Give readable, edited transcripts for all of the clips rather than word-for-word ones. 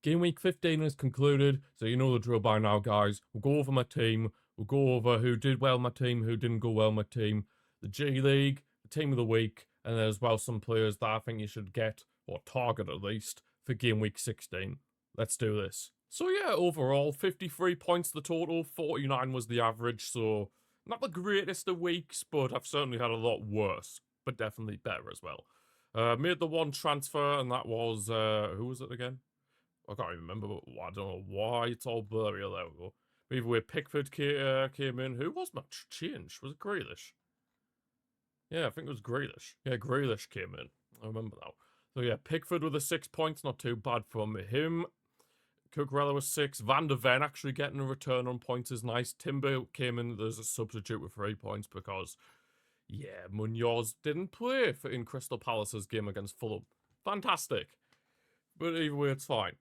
Game week 15 is concluded, so you know the drill by now, guys. We'll go over my team. We'll go over who did well in my team, who didn't go well in my team, the G League, the team of the week, and then as well some players that I think you should get, or target at least, for game week 16. Let's do this. So yeah, overall, 53 points the total, 49 was the average, so not the greatest of weeks, but I've certainly had a lot worse, but definitely better as well. Made the one transfer, and that was, who was it again? I can't even remember, but I don't know why it's all blurry a while ago. But either way, Pickford came in. Who was my change? Was it Grealish? Yeah, I think it was Grealish. Yeah, Grealish came in. I remember now. So yeah, Pickford with the 6 points, not too bad from him. Cucurella was 6. Van der Ven actually getting a return on points is nice. Timber came in as a substitute with 3 points because, yeah, Munoz didn't play in Crystal Palace's game against Fulham. Fantastic. But either way, it's fine.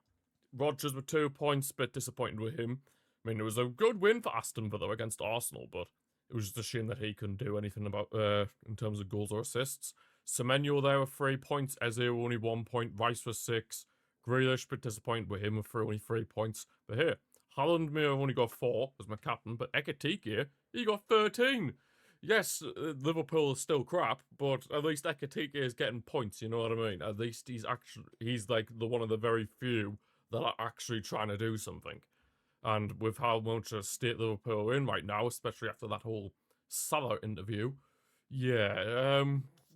Rodgers with 2 points, bit disappointed with him. I mean, it was a good win for Aston Villa against Arsenal, but it was just a shame that he couldn't do anything about in terms of goals or assists. Semenyo there with 3 points, Eze only 1 point, Rice with 6. Grealish, bit disappointed with him with only 3 points. But here, Haaland may have only got 4 as my captain, but Ekitike, he got 13. Yes, Liverpool is still crap, but at least Ekitike is getting points, you know what I mean? At least he's like the one of the very few that are actually trying to do something. And with how much a state Liverpool are in right now, especially after that whole Salah interview, yeah,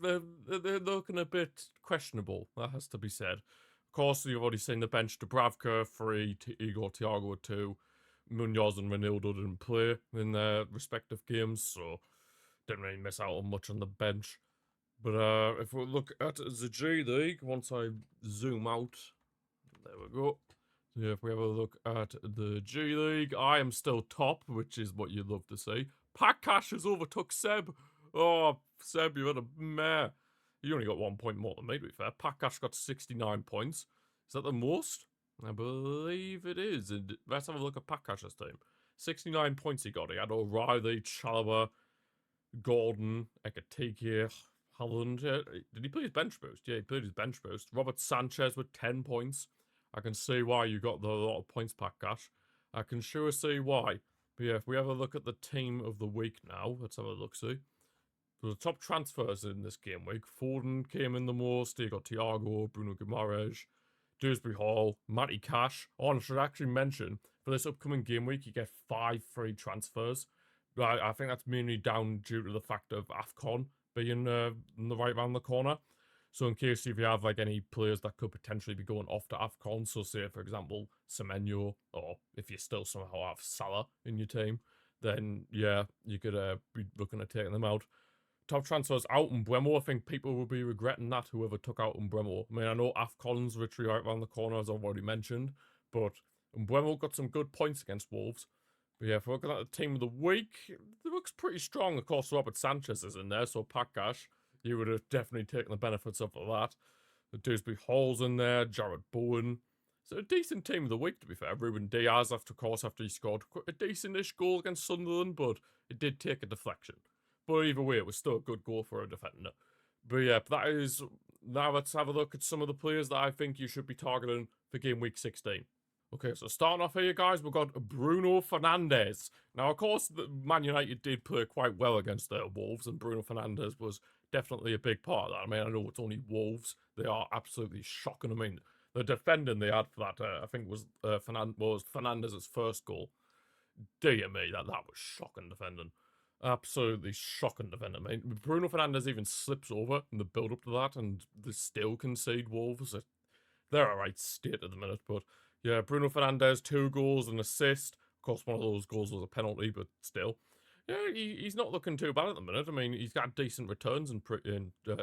they're looking a bit questionable, that has to be said. Of course, you've already seen the bench. Dubravka, 3, Igor Thiago, 2. Munoz and Ronaldo didn't play in their respective games, so didn't really miss out on much on the bench. But if we look at the G League, once I zoom out, there we go. So if we have a look at the G League, I am still top, which is what you'd love to see. Cash has overtook Seb. Oh, Seb, you had a mare. You only got 1 point more than me, to be fair. Cash got 69 points. Is that the most? I believe it is. Let's have a look at Cash's team. 69 points he got. He had O'Reilly, Chalobah, Gordon, Ekitike, Haaland. Did he play his bench boost? Yeah, he played his bench boost. Robert Sanchez with 10 points. I can see why you got a lot of points, Cash. I can sure see why. But yeah, if we have a look at the team of the week now, let's have a look-see. So the top transfers in this game week. Foden came in the most. You got Thiago, Bruno Guimaraes, Dewsbury Hall, Matty Cash. Oh, and I should actually mention, for this upcoming game week, you get 5 free transfers. I think that's mainly down due to the fact of AFCON being right around the corner. So in case if you have like any players that could potentially be going off to AFCON, so say for example Semenyo, or if you still somehow have Salah in your team, then yeah, you could be looking at taking them out. Top transfers out and Bremo. I think people will be regretting that, whoever took out Bremo. I mean, I know AFCON's literally right around the corner, as I've already mentioned, but Bremo got some good points against Wolves. But yeah, if we're looking at the team of the week, it looks pretty strong. Of course, Robert Sanchez is in there, so Cash, you would have definitely taken the benefits of that. The Dewsbury Hall's in there, Jared Bowen. So a decent team of the week, to be fair. Ruben Diaz, after he scored a decent-ish goal against Sunderland, but it did take a deflection. But either way, it was still a good goal for a defender. But yeah, that is... Now let's have a look at some of the players that I think you should be targeting for game week 16. Okay, so starting off here, guys, we've got Bruno Fernandes. Now, of course, Man United did play quite well against their Wolves, and Bruno Fernandes was definitely a big part of that. I mean, I know it's only Wolves. They are absolutely shocking. I mean, the defending they had for that, I think, was Fernandes' first goal. Dear me, that was shocking defending. Absolutely shocking defending. I mean, Bruno Fernandes even slips over in the build-up to that, and they still concede Wolves. They're a right state at the minute, but... Yeah, Bruno Fernandes, 2 goals and assist. Of course, one of those goals was a penalty, but still. Yeah, he's not looking too bad at the minute. I mean, he's got decent returns in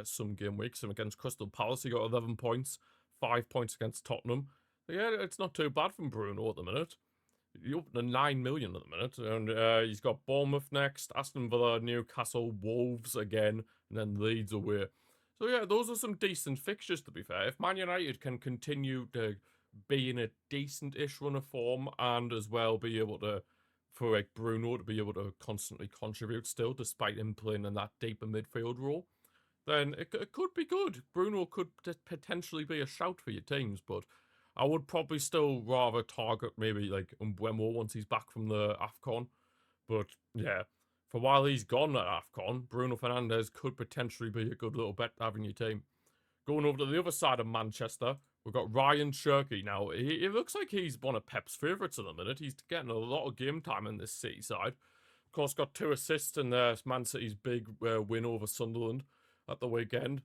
some game weeks. And against Crystal Palace, he got 11 points, 5 points against Tottenham. Yeah, it's not too bad from Bruno at the minute. He opened a 9 million at the minute. And he's got Bournemouth next, Aston Villa, Newcastle, Wolves again, and then Leeds away. So yeah, those are some decent fixtures, to be fair. If Man United can continue to be in a decent-ish run of form and as well be able to, for like Bruno to be able to constantly contribute still, despite him playing in that deeper midfield role, then it could be good. Bruno could potentially be a shout for your teams, but I would probably still rather target maybe like Mbeumo once he's back from the AFCON. But yeah, for while he's gone at AFCON, Bruno Fernandes could potentially be a good little bet to have in your team. Going over to the other side of Manchester, we've got Ryan Cherky. Now, it looks like he's one of Pep's favourites at the minute. He's getting a lot of game time in this City side. Of course, got 2 assists in Man City's big win over Sunderland at the weekend.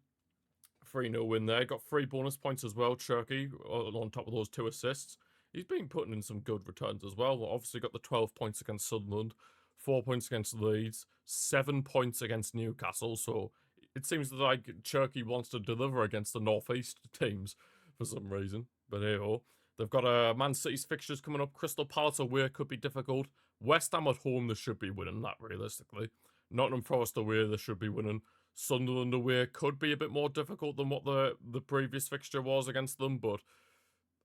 3-0 win there. Got 3 bonus points as well, Cherky, on top of those 2 assists. He's been putting in some good returns as well. Obviously got the 12 points against Sunderland, 4 points against Leeds, 7 points against Newcastle. So it seems like Cherky wants to deliver against the Northeast teams for some reason. But hey ho. They've got Man City's fixtures coming up. Crystal Palace away could be difficult. West Ham at home, they should be winning that realistically. Nottingham Forest away, they should be winning. Sunderland away could be a bit more difficult than what the previous fixture was against them, but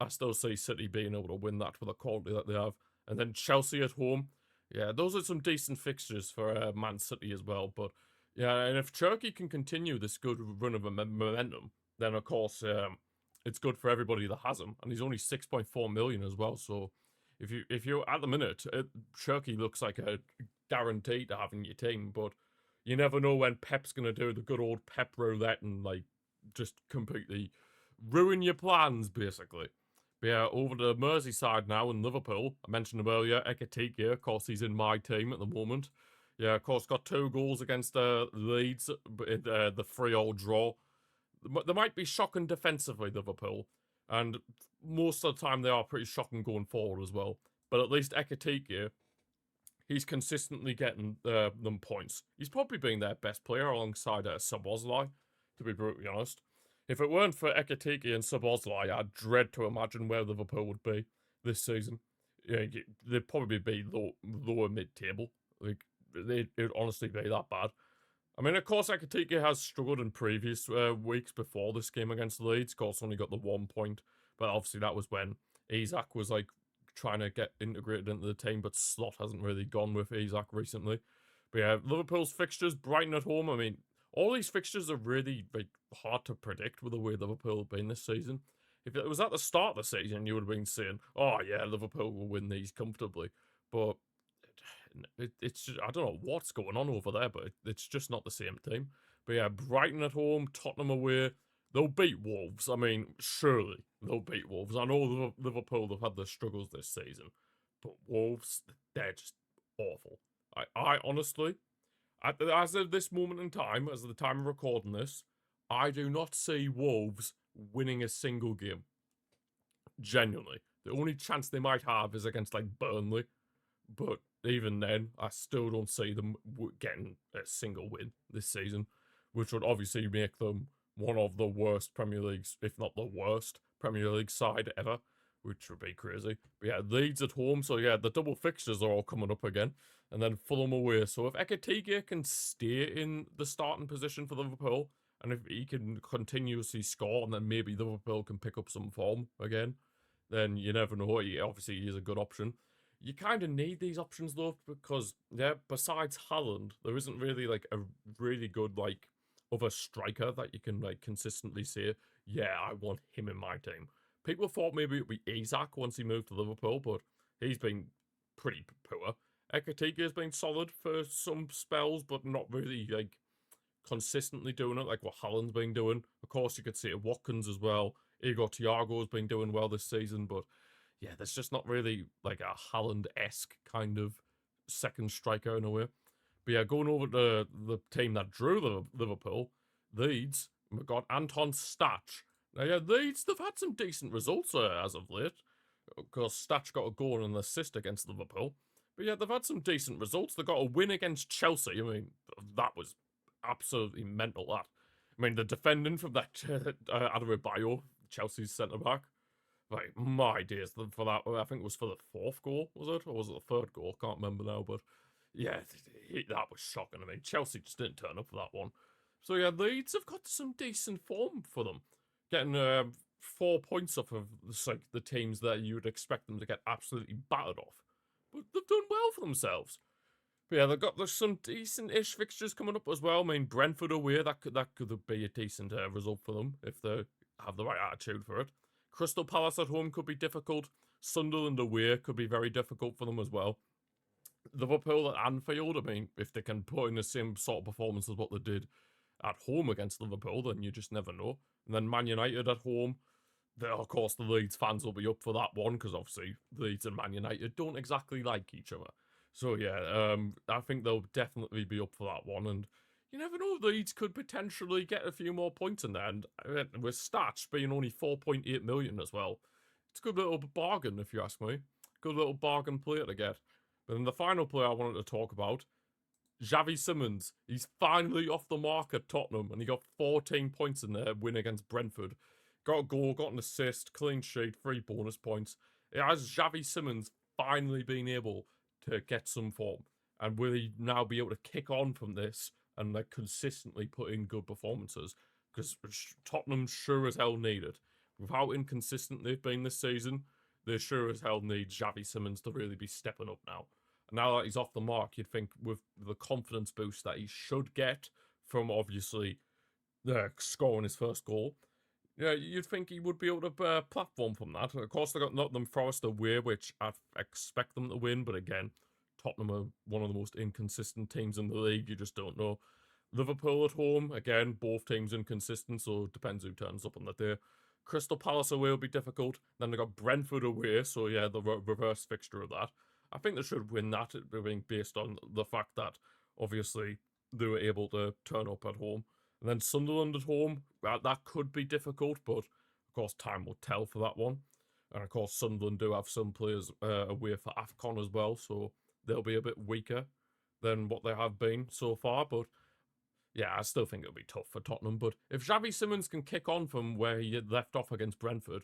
I still see City being able to win that with the quality that they have. And then Chelsea at home. Yeah, those are some decent fixtures for Man City as well. But yeah, and if Cherky can continue this good run of momentum, then of course it's good for everybody that has him. And he's only 6.4 million as well. So if you're at the minute, Cherky looks like a guarantee to have in your team. But you never know when Pep's going to do the good old Pep roulette and like just completely ruin your plans, basically. But yeah, over to Merseyside now in Liverpool. I mentioned him earlier, Ekitike. Of course, he's in my team at the moment. Yeah, of course, got 2 goals against Leeds in the 3-3 draw. They might be shocking defensively, Liverpool. And most of the time, they are pretty shocking going forward as well. But at least Ekitike, he's consistently getting them points. He's probably being their best player alongside Szoboszlai, to be brutally honest. If it weren't for Ekitike and Szoboszlai, I'd dread to imagine where Liverpool would be this season. Yeah, they'd probably be lower mid-table. Like, it'd honestly be that bad. I mean, of course, Ekitike has struggled in previous weeks before this game against Leeds. Of course, only got the 1 point. But obviously, that was when Isak was, like, trying to get integrated into the team. But Slot hasn't really gone with Isak recently. But yeah, Liverpool's fixtures, Brighton at home. I mean, all these fixtures are really like hard to predict with the way Liverpool have been this season. If it was at the start of the season, you would have been saying, "Oh yeah, Liverpool will win these comfortably." But it's just, I don't know what's going on over there, but it's just not the same team. But yeah, Brighton at home, Tottenham away. They'll beat Wolves. I mean, surely they'll beat Wolves. I know Liverpool have had their struggles this season, but Wolves, they're just awful. I honestly, as of this moment in time, as of the time of recording this, I do not see Wolves winning a single game. Genuinely. The only chance they might have is against, like, Burnley. But even then, I still don't see them getting a single win this season, which would obviously make them one of the worst Premier Leagues, if not the worst Premier League side ever, which would be crazy. But yeah, Leeds at home, so yeah, the double fixtures are all coming up again. And then Fulham away. So if Ekitike can stay in the starting position for Liverpool, and if he can continuously score, and then maybe Liverpool can pick up some form again, then you never know. Obviously, he is a good option. You kind of need these options, though, because, yeah, besides Haaland, there isn't really, like, a really good, like, other striker that you can, like, consistently say, yeah, I want him in my team. People thought maybe it'd be Isak once he moved to Liverpool, but he's been pretty poor. Ekitike has been solid for some spells, but not really, like, consistently doing it, like what Haaland's been doing. Of course, you could see Watkins as well. Igor Thiago's been doing well this season, but yeah, there's just not really, like, a Haaland-esque kind of second striker in a way. But yeah, going over to the team that drew Liverpool, Leeds, we've got Anton Stach. Now, yeah, Leeds, they've had some decent results as of late. Of course, Stach got a goal and an assist against Liverpool. But yeah, they've had some decent results. They got a win against Chelsea. I mean, that was absolutely mental, that. I mean, the defending from that Adebayo, Chelsea's centre-back, like, my days for that. I think it was for the 4th goal, was it? Or was it the 3rd goal? Can't remember now, but yeah, that was shocking. I mean, Chelsea just didn't turn up for that one. So yeah, Leeds have got some decent form for them. Getting 4 points off of like the teams that you would expect them to get absolutely battered off. But they've done well for themselves. But yeah, there's some decent-ish fixtures coming up as well. I mean, Brentford away, that could be a decent result for them if they have the right attitude for it. Crystal Palace at home could be difficult. Sunderland away could be very difficult for them as well. Liverpool at Anfield, I mean, if they can put in the same sort of performance as what they did at home against Liverpool, then you just never know. And then Man United at home, of course, the Leeds fans will be up for that one because obviously Leeds and Man United don't exactly like each other. So yeah, I think they'll definitely be up for that one. And you never know, Leeds could potentially get a few more points in there. And with stats being only 4.8 million as well, it's a good little bargain if you ask me. Good little bargain player to get. But then the final player I wanted to talk about, Xavi Simons. He's finally off the mark at Tottenham, and he got 14 points in their win against Brentford. Got a goal, got an assist, clean sheet, 3 bonus points. It has Xavi Simons finally been able to get some form, and will he now be able to kick on from this and like consistently put in good performances? Because Tottenham sure as hell need it. With how inconsistent they've been this season, they sure as hell need Xavi Simons to really be stepping up now. And now that he's off the mark, you'd think with the confidence boost that he should get from obviously scoring his first goal, yeah, you'd think he would be able to platform from that. Of course, they got Nottingham Forest away, which I expect them to win, but again, Tottenham are one of the most inconsistent teams in the league. You just don't know. Liverpool at home, again, both teams inconsistent, so it depends who turns up on that day. Crystal Palace away will be difficult. Then they got Brentford away, so yeah, the reverse fixture of that. I think they should win that, based on the fact that obviously they were able to turn up at home. And then Sunderland at home, that could be difficult, but of course time will tell for that one. And of course Sunderland do have some players away for AFCON as well, so they'll be a bit weaker than what they have been so far. But yeah, I still think it'll be tough for Tottenham. But if Xavi Simons can kick on from where he had left off against Brentford,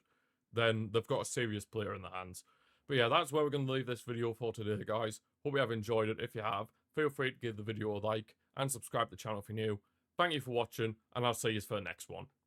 then they've got a serious player in their hands. But yeah, that's where we're going to leave this video for today, guys. Hope you have enjoyed it. If you have, feel free to give the video a like and subscribe to the channel if you're new. Thank you for watching, and I'll see you for the next one.